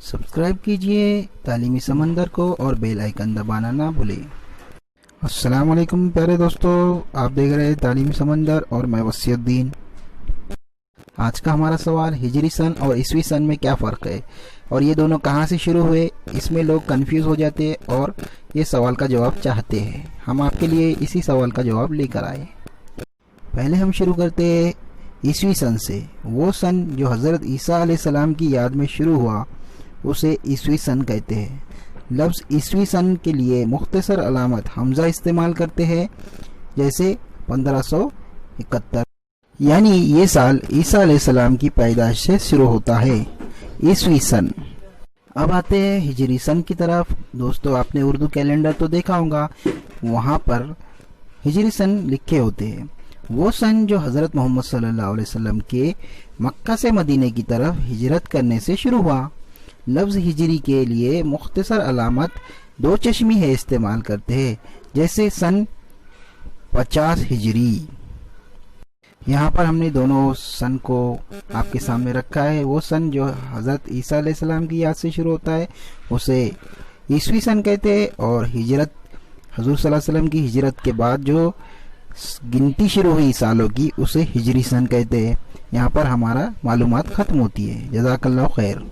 Subscribe कीजिए तालीमी समंदर को और बेल आइकन दबाना ना भूलें। अस्सलाम वालेकुम प्यारे दोस्तों, आप देख रहे हैं तालीमी समंदर और मैं वसीउद्दीन। आज का हमारा सवाल हिजरी सन और ईसवी सन में क्या फ़र्क है और ये दोनों कहाँ से शुरू हुए, इसमें लोग कंफ्यूज हो जाते हैं और ये सवाल का जवाब चाहते हैं। हम आपके लिए इसी सवाल का जवाब लेकर आए। पहले हम शुरू करते हैं ईसवी सन से। वो सन जो हज़रत ईसा अलैहिस्सलाम की याद में शुरू हुआ उसे ईसवी सन कहते हैं। लफ्ज़ ईसवी सन के लिए मुख्तसर अलामत हमज़ा इस्तेमाल करते हैं, जैसे 1571, यानी ये साल ईसा अलैहिस्सलाम की पैदाइश से शुरू होता है, ईसवी सन। अब आते हैं हिजरी सन की तरफ। दोस्तों, आपने उर्दू कैलेंडर तो देखा होगा, वहाँ पर हिजरी सन लिखे होते हैं। वो सन जो हज़रत मोहम्मद सल्लल्लाहु अलैहि वसल्लम के मक्का से मदीने की तरफ हिजरत करने से शुरू हुआ। लफ्ज़ हिजरी के लिए मुख्तसर अलामत दो चश्मी है इस्तेमाल करते हैं, जैसे सन 50 हिजरी। यहाँ पर हमने दोनों सन को आपके सामने रखा है। वो सन जो हज़रत ईसा अलैहिस्सलाम की याद से शुरू होता है उसे ईसवी सन कहते हैं, और हिजरत हुज़ूर सल्लल्लाहु अलैहि वसल्लम की हिजरत के बाद जो गिनती शुरू हुई सालों की उसे हिजरी सन कहते हैं। यहाँ पर हमारा मालूमात ख़त्म होती है। जज़ाकल्लाहु खैर।